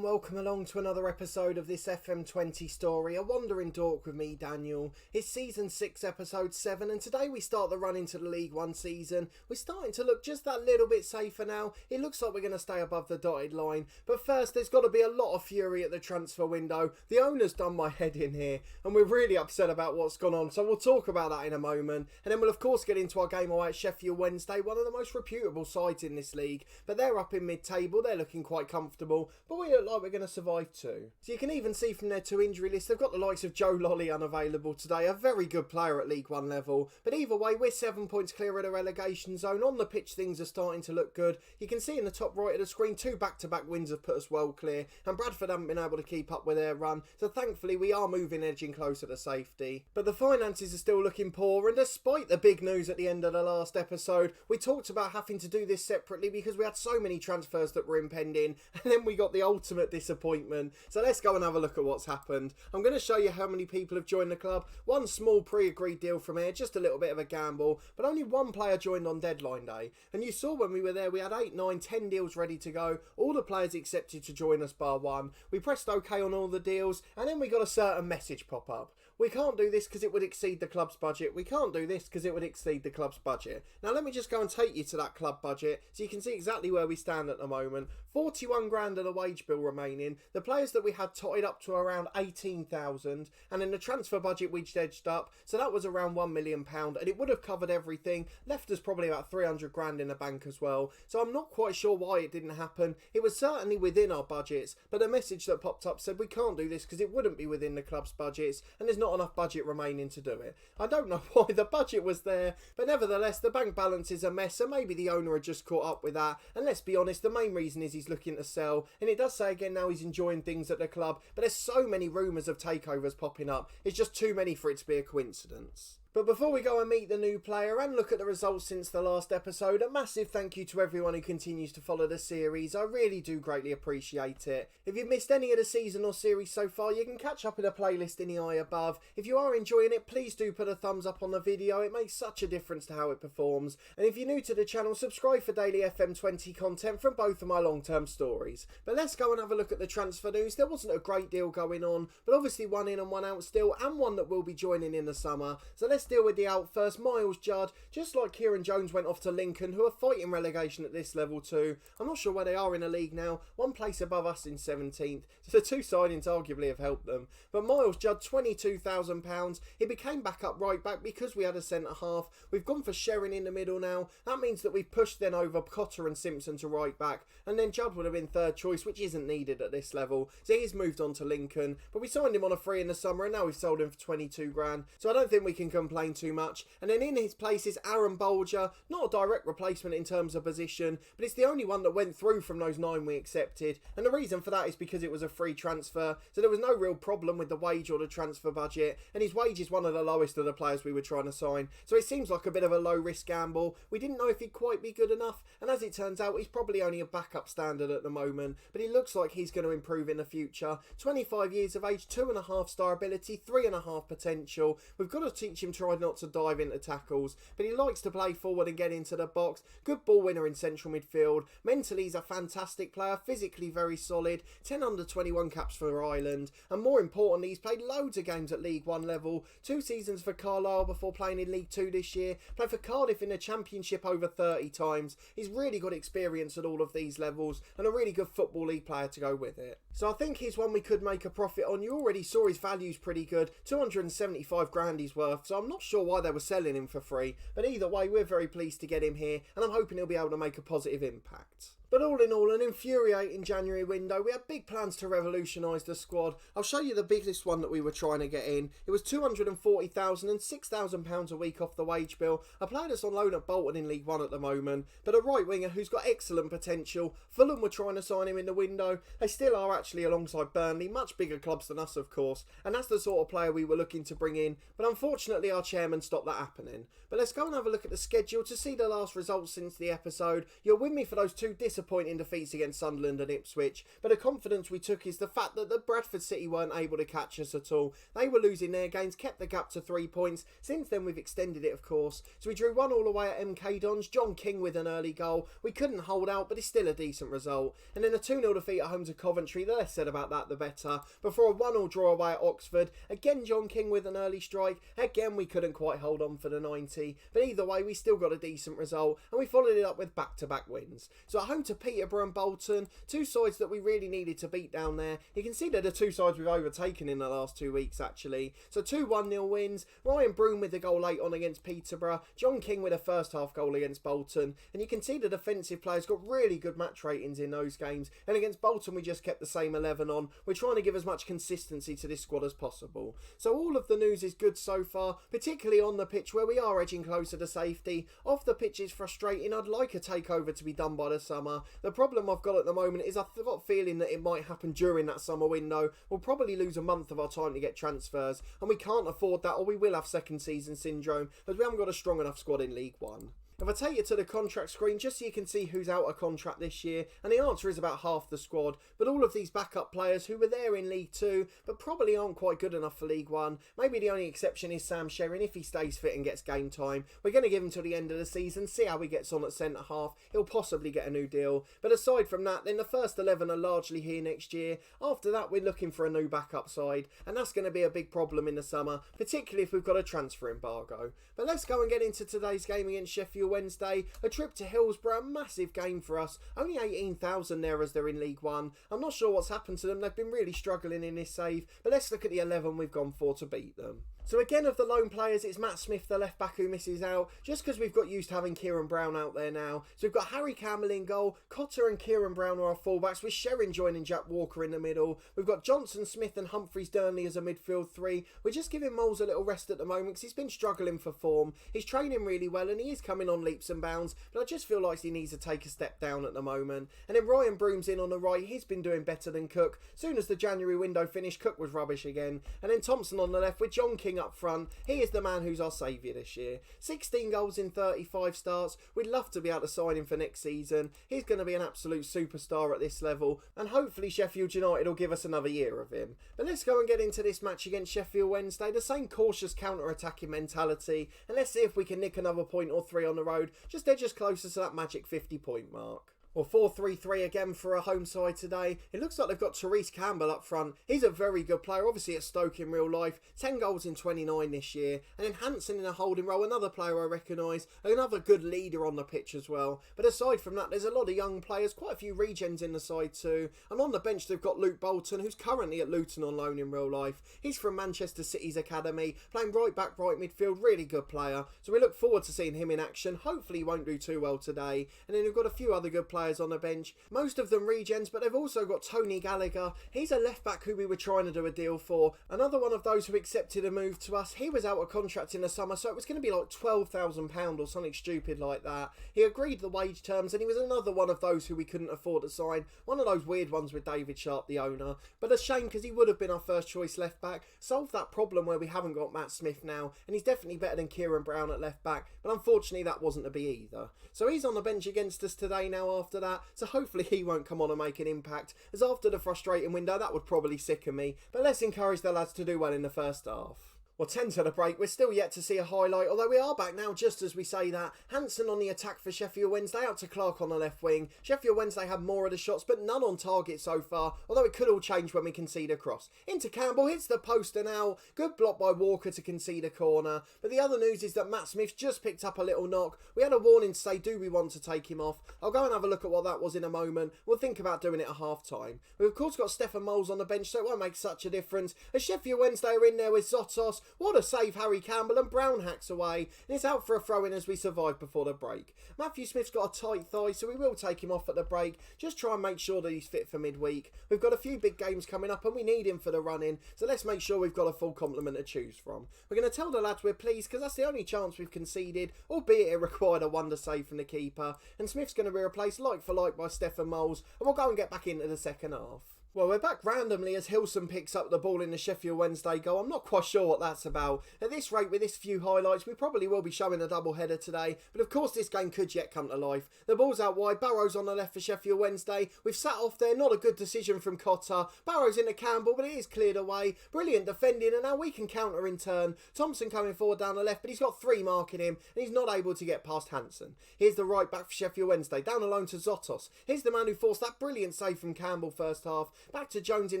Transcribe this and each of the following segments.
and welcome along to another episode of this FM20 story, A Wandering Dork with me, Daniel. It's season 6, episode 7, and today we start the run into the League One season. We're starting to look just that little bit safer now. It looks like we're going to stay above the dotted line, but first there's got to be a lot of fury at the transfer window. The owner's done my head in here, and we're really upset about what's gone on, so we'll talk about that in a moment. And then we'll of course get into our game away at Sheffield Wednesday, one of the most reputable sides in this league, but they're up in mid-table, they're looking quite comfortable, but we look like we're going to survive too. So you can even see from their 2 injury lists, they've got the likes of Joe Lolly unavailable today, a very good player at League One level. But either way, we're 7 points clear of the relegation zone. On the pitch, things are starting to look good. You can see in the top right of the screen, 2 back-to-back wins have put us well clear, and Bradford haven't been able to keep up with their run, so thankfully we are moving edging closer to safety. But the finances are still looking poor, and despite the big news at the end of the last episode, we talked about having to do this separately because we had so many transfers that were impending, and then we got the ultimate disappointment. So let's go and have a look at what's happened. I'm going to show you how many people have joined the club. One small pre-agreed deal from here, just a little bit of a gamble, but only one player joined on deadline day. And you saw when we were there, we had 8, 9, 10 deals ready to go. All the players accepted to join us bar one. We pressed OK on all the deals, and then we got a certain message pop up. We can't do this because it would exceed the club's budget. We can't do this because it would exceed the club's budget. Now let me just go and take you to that club budget so you can see exactly where we stand at the moment. 41 grand of the wage bill remaining. The players that we had tied up to around 18,000, and in the transfer budget we'd edged up, so that was around £1 million, and it would have covered everything, left us probably about 300 grand in the bank as well. So I'm not quite sure why it didn't happen. It was certainly within our budgets, but the message that popped up said we can't do this because it wouldn't be within the club's budgets, and there's not enough budget remaining to do it. I don't know why the budget was there, but nevertheless the bank balance is a mess, so maybe the owner had just caught up with that. And let's be honest, the main reason is he's looking to sell, and it does say again now he's enjoying things at the club, but there's so many rumours of takeovers popping up, it's just too many for it to be a coincidence. But before we go and meet the new player and look at the results since the last episode, a massive thank you to everyone who continues to follow the series. I really do greatly appreciate it. If you've missed any of the season or series so far, you can catch up in a playlist in the eye above. If you are enjoying it, please do put a thumbs up on the video. It makes such a difference to how it performs. And if you're new to the channel, subscribe for daily FM20 content from both of my long-term stories. But let's go and have a look at the transfer news. There wasn't a great deal going on, but obviously one in and one out still, and one that will be joining in the summer. So let's deal with the out first. Miles Judd, just like Kieran Jones went off to Lincoln, who are fighting relegation at this level too. I'm not sure where they are in the league now, one place above us in 17th, so the 2 signings arguably have helped them. But Miles Judd, £22,000, he became backup right back because we had a centre half. We've gone for Sherrin in the middle now. That means that we've pushed then over Cotter and Simpson to right back, and then Judd would have been third choice, which isn't needed at this level, so he's moved on to Lincoln. But we signed him on a free in the summer, and now we've sold him for 22 grand, so I don't think we can complain too much. And then in his place is Aaron Bolger, not a direct replacement in terms of position, but it's the only one that went through from those 9 we accepted, and the reason for that is because it was a free transfer, so there was no real problem with the wage or the transfer budget, and his wage is one of the lowest of the players we were trying to sign, so it seems like a bit of a low risk gamble. We didn't know if he'd quite be good enough, and as it turns out he's probably only a backup standard at the moment, but he looks like he's going to improve in the future. 25 years of age, 2.5 star ability, 3.5 potential. We've got to teach him try not to dive into tackles, but he likes to play forward and get into the box. Good ball winner in central midfield. Mentally he's a fantastic player, physically very solid, 10 under 21 caps for Ireland, and more importantly he's played loads of games at League One level, 2 seasons for Carlisle before playing in League 2 this year, played for Cardiff in the Championship over 30 times. He's really got experience at all of these levels and a really good Football League player to go with it. So I think he's one we could make a profit on. You already saw his value's pretty good, 275 grand he's worth, so I'm not sure why they were selling him for free, but either way we're very pleased to get him here, and I'm hoping he'll be able to make a positive impact. But all in all, an infuriating January window. We had big plans to revolutionise the squad. I'll show you the biggest one that we were trying to get in. It was £240,000 and £6,000 a week off the wage bill. A player that's on loan at Bolton in League One at the moment, but a right winger who's got excellent potential. Fulham were trying to sign him in the window. They still are actually alongside Burnley, much bigger clubs than us of course, and that's the sort of player we were looking to bring in, but unfortunately our chairman stopped that happening. But let's go and have a look at the schedule to see the last results since the episode. You're with me for those 2 disappointing disappointing defeats against Sunderland and Ipswich, but the confidence we took is the fact that the Bradford City weren't able to catch us at all. They were losing their games, kept the gap to 3 points. Since then we've extended it, of course. So we drew 1-1 away at MK Dons, John King with an early goal. We couldn't hold out, but it's still a decent result. And then a 2-0 defeat at home to Coventry, the less said about that the better. Before a 1-1 draw away at Oxford, again John King with an early strike. Again we couldn't quite hold on for the 90, but either way we still got a decent result, and we followed it up with back-to-back wins. So at home to Peterborough and Bolton, two sides that we really needed to beat down there. You can see they're the two sides we've overtaken in the last 2 weeks actually. So 2 1-0 wins, Ryan Broom with the goal late on against Peterborough, John King with a first half goal against Bolton, and you can see the defensive players got really good match ratings in those games, and against Bolton we just kept the same 11 on. We're trying to give as much consistency to this squad as possible. So all of the news is good so far, particularly on the pitch where we are edging closer to safety. Off the pitch is frustrating. I'd like a takeover to be done by the summer. The problem I've got at the moment is I've got a feeling that it might happen during that summer window. We'll probably lose a month of our time to get transfers, and we can't afford that, or we will have second season syndrome, as we haven't got a strong enough squad in League One. If I take you to the contract screen just so you can see who's out of contract this year, and the answer is about half the squad, but all of these backup players who were there in League 2 but probably aren't quite good enough for League 1. Maybe the only exception is Sam Sherrin. If he stays fit and gets game time, we're going to give him till the end of the season, see how he gets on at centre half. He'll possibly get a new deal, but aside from that, then the first 11 are largely here next year. After that we're looking for a new backup side, and that's going to be a big problem in the summer, particularly if we've got a transfer embargo. But let's go and get into today's game against Sheffield Wednesday. A trip to Hillsborough, a massive game for us. Only 18,000 there as they're in League 1. I'm not sure what's happened to them. They've been really struggling in this save, but let's look at the 11 we've gone for to beat them. So again, of the lone players, it's Matt Smith, the left back, who misses out, just because we've got used to having Kieran Brown out there now. So we've got Harry Campbell in goal, Cotter and Kieran Brown are our fullbacks, with Sherrin joining Jack Walker in the middle. We've got Johnson, Smith and Humphreys Durnley as a midfield three. We're just giving Moles a little rest at the moment because he's been struggling for form. He's training really well and he is coming on leaps and bounds, but I just feel like he needs to take a step down at the moment. And then Ryan Broom's in on the right. He's been doing better than Cook. Soon as the January window finished, Cook was rubbish again. And then Thompson on the left with John King up front. He is the man who's our saviour this year. 16 goals in 35 starts. We'd love to be able to sign him for next season. He's going to be an absolute superstar at this level, and hopefully Sheffield United will give us another year of him. But let's go and get into this match against Sheffield Wednesday. The same cautious counter-attacking mentality, and let's see if we can nick another point or 3 on the road. Just edge us closer to that magic 50-point mark. Well, 4-3-3 again for a home side today. It looks like they've got Therese Campbell up front. He's a very good player, obviously at Stoke in real life. 10 goals in 29 this year. And then Hansen in a holding role, another player I recognise. Another good leader on the pitch as well. But aside from that, there's a lot of young players, quite a few regens in the side too. And on the bench they've got Luke Bolton, who's currently at Luton on loan in real life. He's from Manchester City's academy, playing right back, right midfield, really good player. So we look forward to seeing him in action. Hopefully he won't do too well today. And then we've got a few other good players on the bench, most of them regens, but they've also got Tony Gallagher. He's a left back who we were trying to do a deal for, another one of those who accepted a move to us. He was out of contract in the summer, so it was going to be like £12,000 or something stupid like that. He agreed the wage terms, and he was another one of those who we couldn't afford to sign, one of those weird ones with David Sharp, the owner. But a shame, because he would have been our first choice left back, solved that problem where we haven't got Matt Smith now, and he's definitely better than Kieran Brown at left back, but unfortunately that wasn't to be either. So he's on the bench against us today now after that, so hopefully he won't come on and make an impact, as after the frustrating window that would probably sicken me, but let's encourage the lads to do well in the first half. Well, 10 to the break, we're still yet to see a highlight, although we are back now just as we say that. Hansen on the attack for Sheffield Wednesday, out to Clark on the left wing. Sheffield Wednesday had more of the shots, but none on target so far, although it could all change when we concede a cross. Into Campbell, hits the poster now. Good block by Walker to concede a corner. But the other news is that Matt Smith's just picked up a little knock. We had a warning to say, do we want to take him off? I'll go and have a look at what that was in a moment. We'll think about doing it at half time. We've of course got Stefan Moles on the bench, so it won't make such a difference. As Sheffield Wednesday are in there with Zotos, what a save Harry Campbell, and Brown hacks away, and it's out for a throw-in as we survive before the break. Matthew Smith's got a tight thigh, so we will take him off at the break, just try and make sure that he's fit for midweek. We've got a few big games coming up and we need him for the run-in, so let's make sure we've got a full complement to choose from. We're going to tell the lads we're pleased because that's the only chance we've conceded, albeit it required a wonder save from the keeper, and Smith's going to be replaced like for like by Stefan Moles, and we'll go and get back into the second half. Well, we're back randomly as Hilson picks up the ball in the Sheffield Wednesday goal. I'm not quite sure what that's about. At this rate, with this few highlights, we probably will be showing a double header today. But of course, this game could yet come to life. The ball's out wide, Barrow's on the left for Sheffield Wednesday. We've sat off there, not a good decision from Cotter. Barrow's into Campbell, but it is cleared away. Brilliant defending, and now we can counter in turn. Thompson coming forward down the left, but he's got three marking him, and he's not able to get past Hansen. Here's the right back for Sheffield Wednesday, down alone to Zotos. Here's the man who forced that brilliant save from Campbell first half. Back to Jones in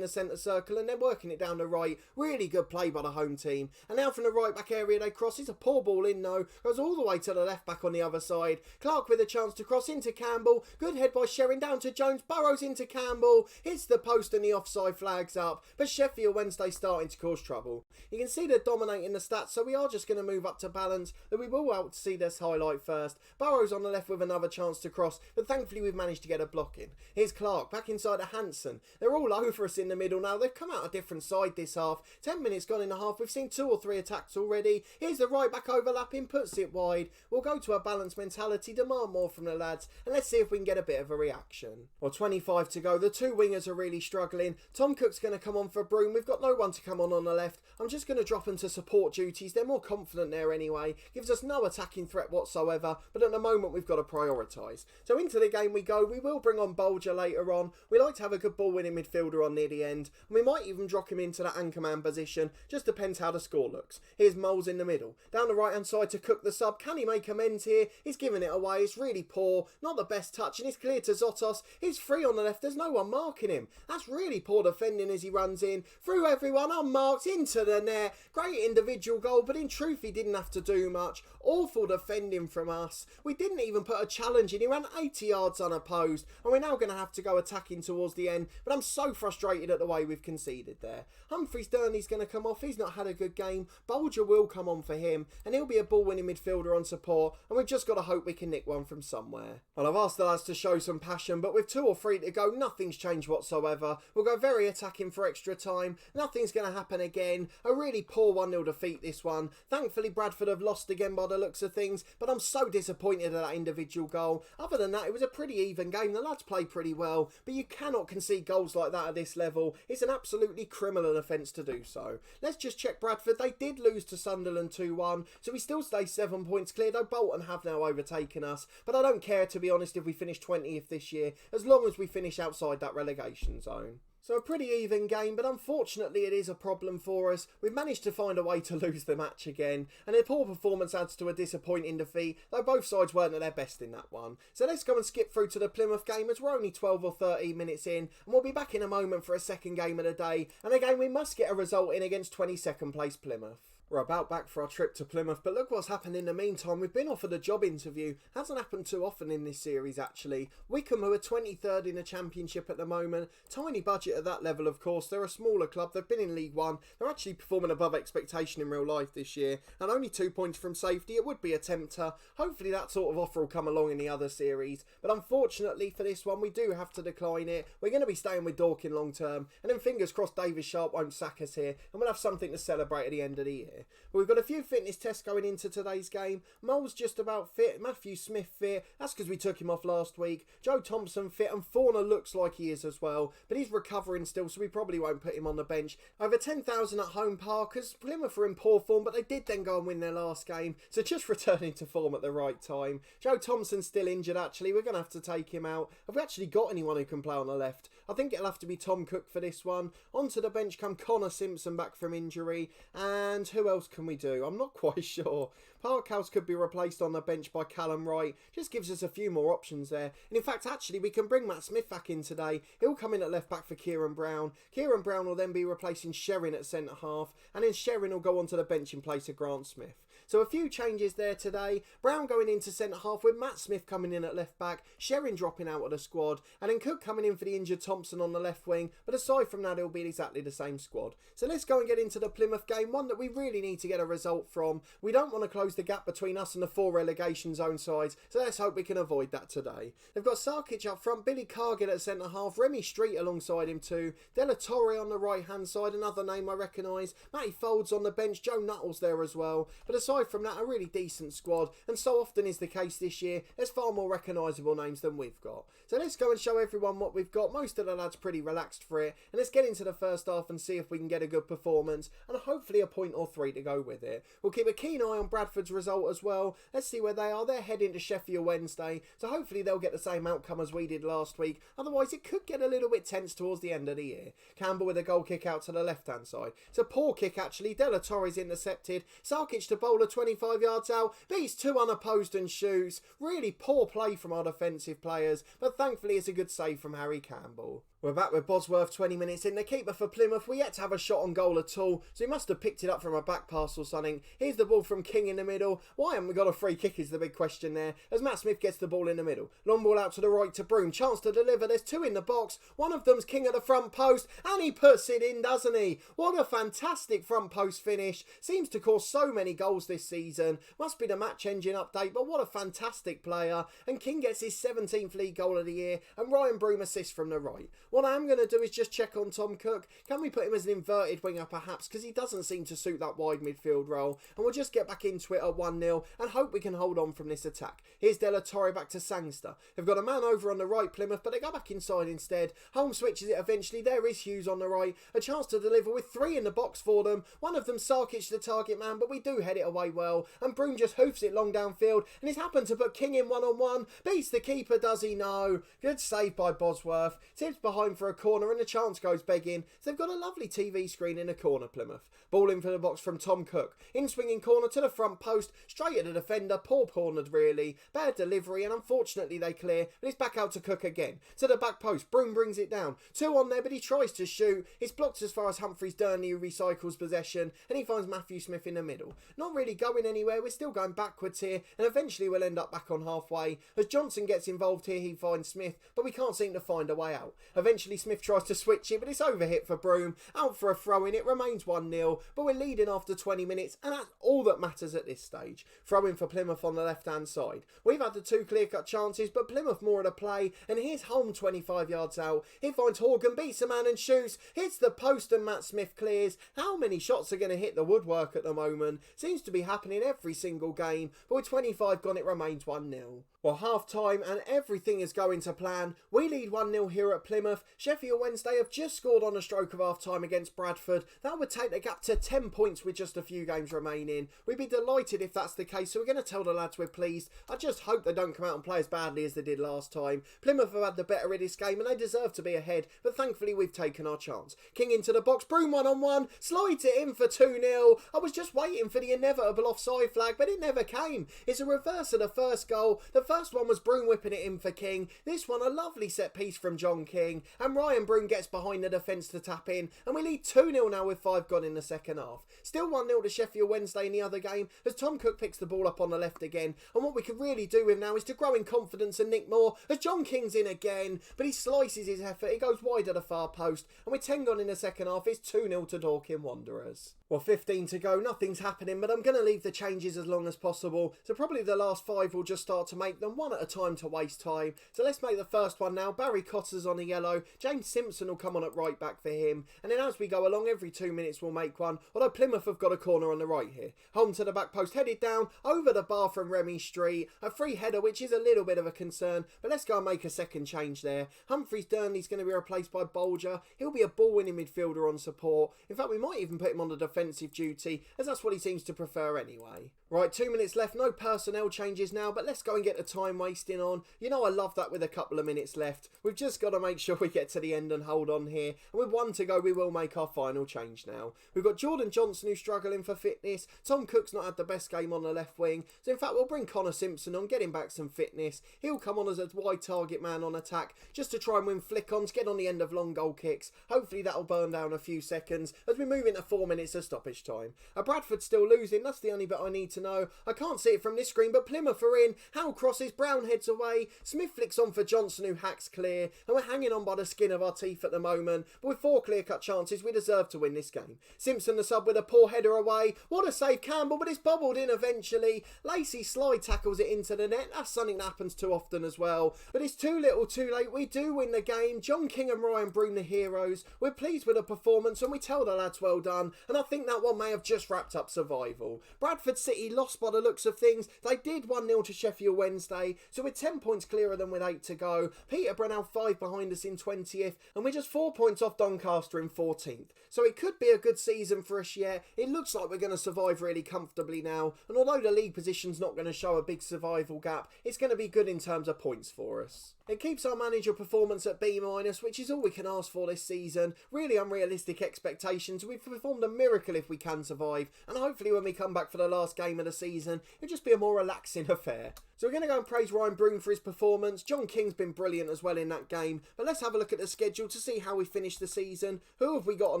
the centre circle, and then working it down the right. Really good play by the home team. And now from the right back area they cross. It's a poor ball in though. Goes all the way to the left back on the other side. Clark with a chance to cross into Campbell. Good head by Sherrin down to Jones. Burrows into Campbell. Hits the post and the offside flags up. But Sheffield Wednesday starting to cause trouble. You can see they're dominating the stats, so we are just going to move up to balance. But we will out to see this highlight first. Burrows on the left with another chance to cross, but thankfully we've managed to get a block in. Here's Clark back inside to Hansen. They're all over us in the middle now. They've come out a different side this half. 10 minutes gone in the half. We've seen 2 or 3 attacks already. Here's the right back overlapping, puts it wide. We'll go to a balanced mentality, demand more from the lads, and let's see if we can get a bit of a reaction. Well, 25 to go. The two wingers are really struggling. Tom Cook's going to come on for Broom. We've got no one to come on the left. I'm just going to drop them to support duties. They're more confident there anyway. Gives us no attacking threat whatsoever, but at the moment we've got to prioritise. So into the game we go. We will bring on Bolger later on. We like to have a good ball winning midfielder on near the end. And we might even drop him into that anchorman position. Just depends how the score looks. Here's Moles in the middle. Down the right hand side to Cook the sub. Can he make amends here? He's giving it away. It's really poor. Not the best touch. And it's clear to Zotos. He's free on the left. There's no one marking him. That's really poor defending as he runs in. Through everyone. Unmarked. Into the net. Great individual goal. But in truth he didn't have to do much. Awful defending from us. We didn't even put a challenge in. He ran 80 yards unopposed. And we're now going to have to go attacking towards the end. But I'm so frustrated at the way we've conceded there. Humphreys Durney's going to come off. He's not had a good game. Bolger will come on for him, and he'll be a ball-winning midfielder on support, and we've just got to hope we can nick one from somewhere. Well, I've asked the lads to show some passion, but with 2 or 3 to go, nothing's changed whatsoever. We'll go very attacking for extra time. Nothing's going to happen again. A really poor 1-0 defeat this one. Thankfully, Bradford have lost again by the looks of things, but I'm so disappointed at that individual goal. Other than that, it was a pretty even game. The lads played pretty well, but you cannot concede goals like that at this level. It's an absolutely criminal offence to do so. Let's just check Bradford. They did lose to Sunderland 2-1, so we still stay 7 points clear, though Bolton have now overtaken us. But I don't care, to be honest, if we finish 20th this year, as long as we finish outside that relegation zone. So a pretty even game, but unfortunately it is a problem for us. We've managed to find a way to lose the match again, and a poor performance adds to a disappointing defeat, though both sides weren't at their best in that one. So let's go and skip through to the Plymouth game, as we're only 12 or 13 minutes in, and we'll be back in a moment for a second game of the day, and again we must get a result in against 22nd place Plymouth. We're about back for our trip to Plymouth, but look what's happened in the meantime. We've been offered a job interview. Hasn't happened too often in this series, actually. Wycombe, who are 23rd in the Championship at the moment. Tiny budget at that level, of course. They're a smaller club. They've been in League One. They're actually performing above expectation in real life this year. And only 2 points from safety. It would be a tempter. Hopefully that sort of offer will come along in the other series. But unfortunately for this one, we do have to decline it. We're going to be staying with Dorking long term. And then fingers crossed David Sharp won't sack us here. And we'll have something to celebrate at the end of the year. But we've got a few fitness tests going into today's game. Mole's just about fit. Matthew Smith fit. That's because we took him off last week. Joe Thompson fit. And Fauna looks like he is as well. But he's recovering still, so we probably won't put him on the bench. Over 10,000 at home park, because Plymouth are in poor form, but they did then go and win their last game. So just returning to form at the right time. Joe Thompson's still injured, actually. We're going to have to take him out. Have we actually got anyone who can play on the left? I think it'll have to be Tom Cook for this one. Onto the bench come Connor Simpson back from injury. And who else can we do? I'm not quite sure. Parkhouse could be replaced on the bench by Callum Wright. Just gives us a few more options there. And in fact, actually, we can bring Matt Smith back in today. He'll come in at left back for Kieran Brown. Kieran Brown will then be replacing Sherrin at centre half. And then Sherrin will go onto the bench in place of Grant Smith. So a few changes there today. Brown going into centre half with Matt Smith coming in at left back. Sherrin dropping out of the squad. And then Cook coming in for the injured Thompson on the left wing. But aside from that, it'll be exactly the same squad. So let's go and get into the Plymouth game. One that we really need to get a result from. We don't want to close the gap between us and the 4 relegation zone sides. So let's hope we can avoid that today. They've got Sarkic up front. Billy Cargill at centre half. Remy Street alongside him too. Della Torre on the right hand side. Another name I recognise. Matty Folds on the bench. Joe Nuttall's there as well. But aside aside from that, a really decent squad, and so often is the case this year, there's far more recognisable names than we've got. So let's go and show everyone what we've got. Most of the lads pretty relaxed for it, and let's get into the first half and see if we can get a good performance, and hopefully a point or three to go with it. We'll keep a keen eye on Bradford's result as well. Let's see where they are. They're heading to Sheffield Wednesday, so hopefully they'll get the same outcome as we did last week. Otherwise, it could get a little bit tense towards the end of the year. Campbell with a goal kick out to the left-hand side. It's a poor kick, actually. De La Torre's intercepted. Sarkic to bowler 25 yards out, but he's too unopposed and shoots. Really poor play from our defensive players, but thankfully it's a good save from Harry Campbell. We're back with Bosworth 20 minutes in. The keeper for Plymouth, we yet to have a shot on goal at all, so he must have picked it up from a back pass or something. Here's the ball from King in the middle. Why haven't we got a free kick is the big question there, as Matt Smith gets the ball in the middle. Long ball out to the right to Broom. Chance to deliver. There's two in the box. One of them's King at the front post, and he puts it in, doesn't he? What a fantastic front post finish. Seems to cause so many goals this season. Must be the match engine update, but what a fantastic player. And King gets his 17th league goal of the year, and Ryan Broom assists from the right. What I am going to do is just check on Tom Cook. Can we put him as an inverted winger perhaps, because he doesn't seem to suit that wide midfield role, and we'll just get back into it at 1-0 and hope we can hold on from this attack. Here's De La Torre back to Sangster. They've got a man over on the right, Plymouth, but they go back inside instead. Holmes switches it eventually. There is Hughes on the right. A chance to deliver with three in the box for them. One of them Sarkic, the target man, but we do head it away well, and Broom just hoofs it long downfield, and he's happened to put King in one-on-one. Beats the keeper, does he? No. Good save by Bosworth. Tips behind for a corner, and the chance goes begging. So they've got a lovely TV screen in a corner, Plymouth. Ball in for the box from Tom Cook. In swinging corner to the front post, straight at the defender. Poor cornered really. Bad delivery, and unfortunately they clear, but it's back out to Cook again. To the back post, Broom brings it down. Two on there, but he tries to shoot. It's blocked as far as Humphreys Durnley, who recycles possession, and he finds Matthew Smith in the middle. Not really going anywhere. We're still going backwards here, and eventually we'll end up back on halfway. As Johnson gets involved here, he finds Smith, but we can't seem to find a way out. Eventually Smith tries to switch it, but it's overhit for Broom. Out for a throw-in. It remains 1-0, but we're leading after 20 minutes, and that's all that matters at this stage. Throw-in for Plymouth on the left-hand side. We've had the two clear-cut chances, but Plymouth more at a play, and here's Holm 25 yards out. He finds Horgan, beats a man and shoots. Hits the post, and Matt Smith clears. How many shots are going to hit the woodwork at the moment? Seems to be happening every single game, but with 25 gone, it remains 1-0. Well, half-time and everything is going to plan. We lead 1-0 here at Plymouth. Sheffield Wednesday have just scored on a stroke of half-time against Bradford. That would take the gap to 10 points with just a few games remaining. We'd be delighted if that's the case, so we're going to tell the lads we're pleased. I just hope they don't come out and play as badly as they did last time. Plymouth have had the better of this game and they deserve to be ahead, but thankfully we've taken our chance. King into the box, Broom one-on-one, slides it in for 2-0. I was just waiting for the inevitable offside flag, but it never came. It's a reverse of the first goal. The first one was Broom whipping it in for King. This one, a lovely set piece from John King, and Ryan Broom gets behind the defence to tap in, and we lead 2-0 now with 5 gone in the second half. Still 1-0 to Sheffield Wednesday in the other game, as Tom Cook picks the ball up on the left again, and what we could really do with now is to grow in confidence and nick more, as John King's in again, but he slices his effort, he goes wide at the far post, and with 10 gone in the second half, it's 2-0 to Dorking Wanderers. Well, 15 to go, nothing's happening, but I'm going to leave the changes as long as possible, so probably the last 5 will just start to make them one at a time to waste time. So let's make the first one now. Barry Cotter's on a yellow, James Simpson will come on at right back for him, and then as we go along, every 2 minutes we'll make one, although Plymouth have got a corner on the right here. Home to the back post, headed down, over the bar from Remy Street, a free header which is a little bit of a concern, but let's go and make a second change there. Humphreys Durnley's going to be replaced by Bolger. He'll be a ball-winning midfielder on support. In fact, we might even put him on the defensive duty, as that's what he seems to prefer anyway. Right, 2 minutes left, no personnel changes now, but let's go and get the time wasting on. You know I love that with a couple of minutes left. We've just got to make sure we get to the end and hold on here. And with 1 to go, we will make our final change now. We've got Jordan Johnson who's struggling for fitness. Tom Cook's not had the best game on the left wing. So in fact, we'll bring Connor Simpson on, get him back some fitness. He'll come on as a wide target man on attack, just to try and win flick-ons, get on the end of long goal kicks. Hopefully that'll burn down a few seconds as we move into 4 minutes of stoppage time. Bradford's still losing, that's the only bit I need to know. I can't see it from this screen, but Plymouth are in. Hal Cross crosses, Brown heads away, Smith flicks on for Johnson who hacks clear, and we're hanging on by the skin of our teeth at the moment, but with 4 clear-cut chances we deserve to win this game. Simpson the sub with a poor header away, what a save Campbell, but it's bobbled in eventually. Lacey slide tackles it into the net, that's something that happens too often as well, but it's too little too late, we do win the game. John King and Ryan Broom the heroes, we're pleased with the performance and we tell the lads well done, and I think that one may have just wrapped up survival. Bradford City lost by the looks of things, they did 1-0 to Sheffield Wednesday, so we're 10 points clearer than with 8 to go. Peterborough now 5 behind us in 20th, and we're just 4 points off Doncaster in 14th. So it could be a good season for us yet. It looks like we're going to survive really comfortably now, and although the league position's not going to show a big survival gap, it's going to be good in terms of points for us. It keeps our manager performance at B-, which is all we can ask for this season. Really unrealistic expectations. We've performed a miracle if we can survive, and hopefully when we come back for the last game of the season, it'll just be a more relaxing affair. So we're going to go and praise Ryan Broom for his performance. John King's been brilliant as well in that game. But let's have a look at the schedule to see how we finish the season. Who have we got on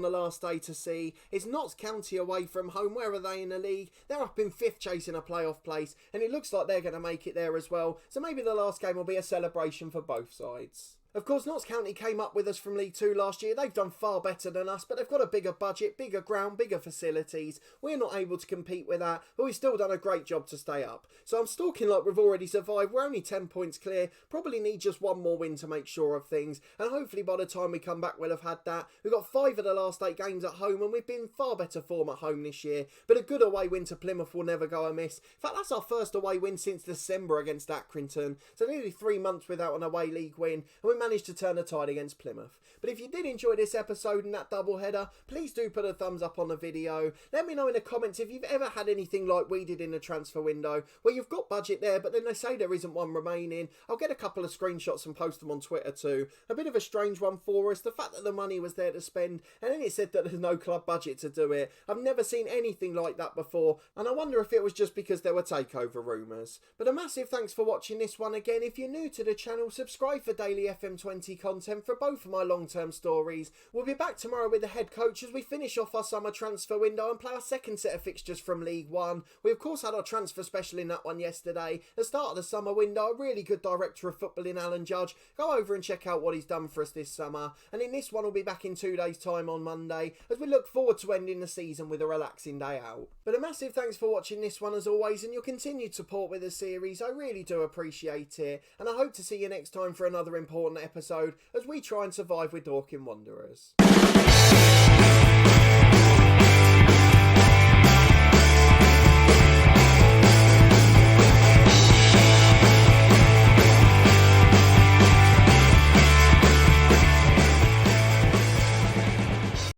the last day to see? It's Notts County away from home. Where are they in the league? They're up in 5th chasing a playoff place. And it looks like they're going to make it there as well. So maybe the last game will be a celebration for both sides. Of course, Notts County came up with us from League 2 last year. They've done far better than us, but they've got a bigger budget, bigger ground, bigger facilities. We're not able to compete with that, but we've still done a great job to stay up. So I'm stalking like we've already survived. We're only 10 points clear. Probably need just one more win to make sure of things. And hopefully by the time we come back, we'll have had that. We've got 5 of the last 8 games at home, and we've been in far better form at home this year. But a good away win to Plymouth will never go amiss. In fact, that's our first away win since December against Accrington. So nearly 3 months without an away league win, and we managed to turn the tide against Plymouth. But if you did enjoy this episode and that double header, please do put a thumbs up on the video. Let me know in the comments if you've ever had anything like we did in the transfer window, where you've got budget there but then they say there isn't one remaining. I'll get a couple of screenshots and post them on Twitter too. A bit of a strange one for us, the fact that the money was there to spend and then it said that there's no club budget to do it. I've never seen anything like that before, and I wonder if it was just because there were takeover rumours. But a massive thanks for watching this one again. If you're new to the channel, subscribe for daily FM20 content for both of my long-term stories. We'll be back tomorrow with the head coach as we finish off our summer transfer window and play our second set of fixtures from League 1. We of course had our transfer special in that one yesterday. The start of the summer window, a really good director of football in Alan Judge. Go over and check out what he's done for us this summer. And in this one we'll be back in 2 days time on Monday as we look forward to ending the season with a relaxing day out. But a massive thanks for watching this one as always, and your continued support with the series. I really do appreciate it, and I hope to see you next time for another important episode as we try and survive with Dorking Wanderers.